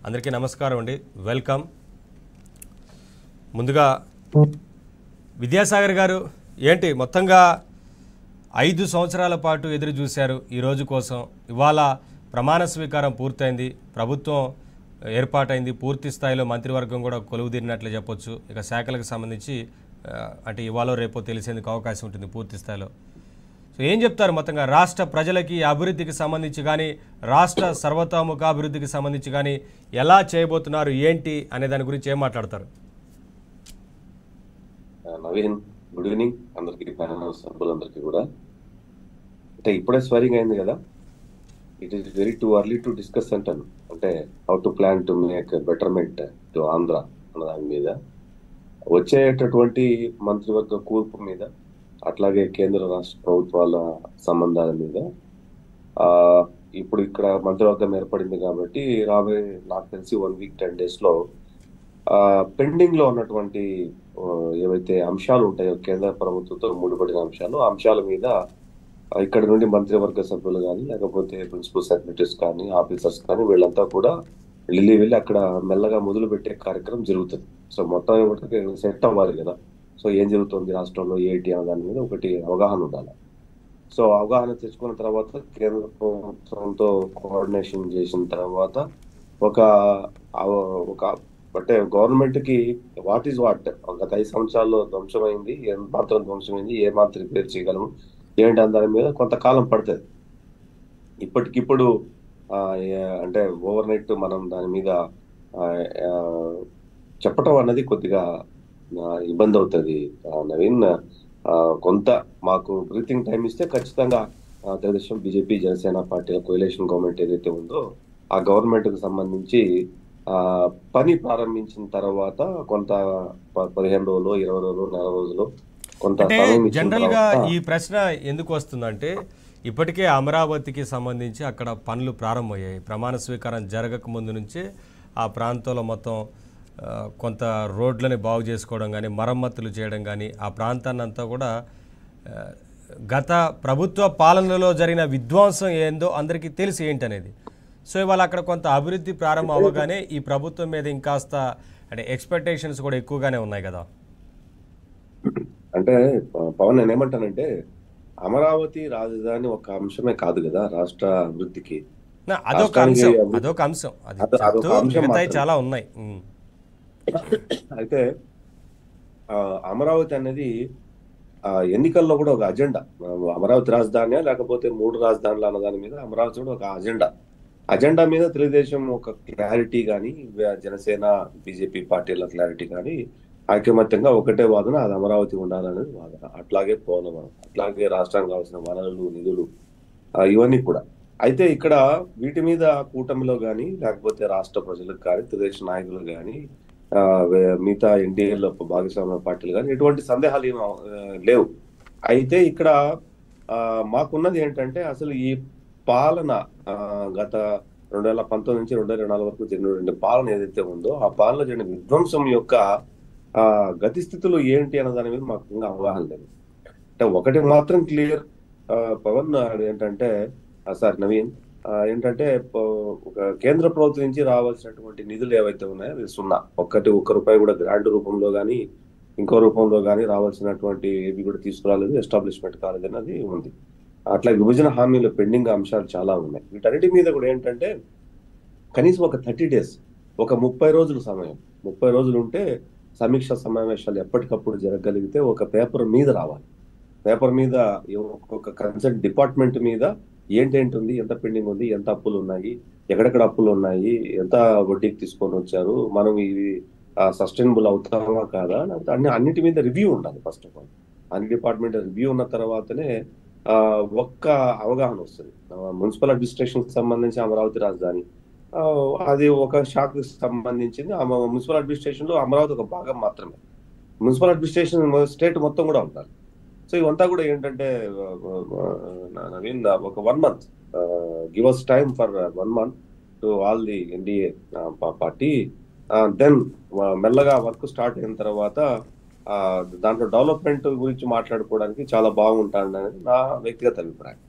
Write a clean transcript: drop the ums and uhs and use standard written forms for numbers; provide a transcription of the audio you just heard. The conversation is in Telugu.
అందరికీ నమస్కారం అండి, వెల్కమ్. ముందుగా విద్యాసాగర్ గారు, ఏంటి మొత్తంగా 5 సంవత్సరాల పాటు ఎదురు చూశారు ఈ రోజు కోసం. ఇవాళ ప్రమాణ స్వీకారం పూర్తయింది, ప్రభుత్వం ఏర్పాటైంది, పూర్తి స్థాయిలో మంత్రివర్గం కూడా కొలువుదీరినట్లు చెప్పొచ్చు. ఇక శాఖలకు సంబంధించి అంటే ఇవాళ రేపో తెలిసేందుకు అవకాశం ఉంటుంది పూర్తి స్థాయిలో. సో ఏం చెప్తారు మొత్తంగా రాష్ట్ర ప్రజలకి అభివృద్ధికి సంబంధించి కానీ, రాష్ట్ర సర్వతోముఖ అభివృద్ధికి సంబంధించి కానీ ఎలా చేయబోతున్నారు, ఏంటి అనే దాని గురించి ఏం మాట్లాడతారు? నవీన్, గుడ్ ఈవినింగ్ అందరికి, ప్యానల్ సభ్యులందరికీ కూడా. అంటే ఇప్పుడే స్వైరింగ్ అయింది కదా, it is very too early to discuss అంటాను. అంటే how to plan to make betterment to Andhra అన్న దాని మీద, వచ్చేటటువంటి మంత్రివర్గ కూర్పు మీద, అట్లాగే కేంద్ర రాష్ట్ర ప్రభుత్వాల సంబంధాల మీద ఇప్పుడు ఇక్కడ మంత్రివర్గం ఏర్పడింది కాబట్టి రాబోయే నాకు తెలిసి 1 వీక్ 10 days లో పెండింగ్ లో ఉన్నటువంటి ఏవైతే అంశాలు ఉంటాయో కేంద్ర ప్రభుత్వంతో ముడిపడిన అంశాల మీద ఇక్కడ నుండి మంత్రివర్గ సభ్యులు కానీ, లేకపోతే ప్రిన్సిపల్ సెక్రటరీస్ కానీ, ఆఫీసర్స్ కానీ వీళ్ళంతా కూడా వెళ్ళి అక్కడ మెల్లగా మొదలు పెట్టే కార్యక్రమం జరుగుతుంది. సో మొత్తం సెట్ అవ్వాలి కదా. సో ఏం జరుగుతుంది రాష్ట్రంలో ఏంటి అనే దాని మీద ఒకటి అవగాహన ఉండాలి. సో అవగాహన తెచ్చుకున్న తర్వాత కేంద్ర ప్రభుత్వంతో కోఆర్డినేషన్ చేసిన తర్వాత ఒక అంటే గవర్నమెంట్ కి వాట్ ఈజ్ వాట్ గత 5 సంవత్సరాల్లో ధ్వంసమైంది, ఏ మాత్రం ధ్వంసమైంది, ఏ మాత్రం రిపేర్ చేయగలము ఏంటి అనే దాని మీద కొంతకాలం పడుతుంది. ఇప్పటికిప్పుడు అంటే ఓవర్ నైట్ మనం దాని మీద చెప్పటం అన్నది కొద్దిగా ఇబ్బంది అవుతుంది నవీన్. కొంత మాకు బ్రీతింగ్ టైం ఇస్తే ఖచ్చితంగా తెలుగుదేశం, బీజేపీ, జనసేన పార్టీల కోalition గవర్నమెంట్ ఏదైతే ఉందో ఆ గవర్నమెంట్ కు సంబంధించి పని ప్రారంభించిన తర్వాత కొంత 15 రోజులు, 20 రోజులు, 40 రోజులు కొంత జనరల్ గా ఈ ప్రశ్న ఎందుకు వస్తుందంటే, ఇప్పటికే అమరావతికి సంబంధించి అక్కడ పనులు ప్రారంభమయ్యాయి. ప్రమాణ స్వీకారం జరగక ముందు నుంచే ఆ ప్రాంతంలో మొత్తం కొంత రోడ్లని బాగు చేసుకోవడం కానీ, మరమ్మతులు చేయడం కానీ, ఆ ప్రాంతాన్ని అంతా కూడా గత ప్రభుత్వ పాలనలో జరిగిన విధ్వంసం ఏందో అందరికీ తెలిసి ఏంటనేది. సో ఇవాళ అక్కడ కొంత అభివృద్ధి ప్రారంభం అవ్వగానే ఈ ప్రభుత్వం మీద ఇంకాస్త అంటే ఎక్స్పెక్టేషన్స్ కూడా ఎక్కువగానే ఉన్నాయి కదా. అంటే పవన్, నేనేమంటానంటే అమరావతి రాజధాని ఒక అంశమే కాదు కదా రాష్ట్ర అభివృద్ధికి. అదొక అంశం, చాలా ఉన్నాయి. అయితే అమరావతి అనేది ఎన్నికల్లో కూడా ఒక అజెండా. అమరావతి రాజధాని లేకపోతే 3 రాజధానులు అన్న దాని మీద అమరావతి కూడా ఒక అజెండా మీద తెలుగుదేశం ఒక క్లారిటీ కానీ, జనసేన, బీజేపీ పార్టీల క్లారిటీ కానీ, ఐకమత్యంగా ఒకటే వాదన, అది అమరావతి ఉండాలనేది వాదన. అట్లాగే పోలవరం, అట్లాగే రాష్ట్రానికి కావాల్సిన వనరులు, నిధులు, ఇవన్నీ కూడా. అయితే ఇక్కడ వీటి మీద కూటమిలో కానీ, లేకపోతే రాష్ట్ర ప్రజలకు కానీ, తెలుగుదేశం నాయకులు కానీ, మిగతా ఎన్డీఏలో భాగస్వామ్య పార్టీలు కానీ ఎటువంటి సందేహాలు ఏమీ లేవు. అయితే ఇక్కడ మాకున్నది ఏంటంటే, అసలు ఈ పాలన గత 2019 నుంచి 2024 వరకు జరిగిన పాలన ఏదైతే ఉందో ఆ పాలన జరిగిన విధ్వంసం యొక్క గతిస్థితులు ఏంటి అన్న దాని మీద మాకు ఇంకా అవగాహన లేదు. అంటే ఒకటి మాత్రం క్లియర్ పవన్, ఏంటంటే సార్ నవీన్, ఏంటంటే ఒక కేంద్ర ప్రభుత్వం నుంచి రావాల్సినటువంటి నిధులు ఏవైతే ఉన్నాయో అవి 0. ఒక్క రూపాయి కూడా గ్రాంట్ రూపంలో కానీ ఇంకో రూపంలో కానీ రావాల్సినటువంటి ఏవి కూడా తీసుకురాలేదు, ఎస్టాబ్లిష్మెంట్ కాలేదు అనేది ఉంది. అట్లా విభజన హామీలో పెండింగ్ అంశాలు చాలా ఉన్నాయి. వీటన్నిటి మీద కూడా ఏంటంటే కనీసం ఒక 30 days, ఒక 30 రోజుల సమయం, 30 రోజులు ఉంటే సమీక్ష సమావేశాలు ఎప్పటికప్పుడు జరగగలిగితే ఒక పేపర్ మీద రావాలి. పేపర్ మీద ఒక కన్సర్న్ డిపార్ట్మెంట్ మీద ఏంటేంటి ఉంది, ఎంత పెండింగ్ ఉంది, ఎంత అప్పులు ఉన్నాయి, ఎక్కడెక్కడ అప్పులు ఉన్నాయి, ఎంత వడ్డీకి తీసుకొని వచ్చారు, మనం ఇవి సస్టైనబుల్ అవుతామా కాదా, అన్నిటి మీద రివ్యూ ఉండాలి. ఫస్ట్ ఆఫ్ ఆల్ అన్ని డిపార్ట్మెంట్ రివ్యూ ఉన్న తర్వాతనే ఒక్క అవగాహన వస్తుంది. మున్సిపల్ అడ్మినిస్ట్రేషన్ కి సంబంధించి అమరావతి రాజధాని అది ఒక శాఖకు సంబంధించింది. మున్సిపల్ అడ్మినిస్ట్రేషన్ లో అమరావతి ఒక భాగం మాత్రమే. మున్సిపల్ అడ్మినిస్ట్రేషన్ స్టేట్ మొత్తం కూడా ఉండాలి. సో ఇవంతా కూడా ఏంటంటే నవీన్, ఒక 1 month, give us time for 1 month to all the NDA party. Then మెల్లగా వర్క్ స్టార్ట్ అయిన తర్వాత దాంట్లో డెవలప్మెంట్ గురించి మాట్లాడుకోవడానికి చాలా బాగుంటుంది అనేది నా వ్యక్తిగత అభిప్రాయం.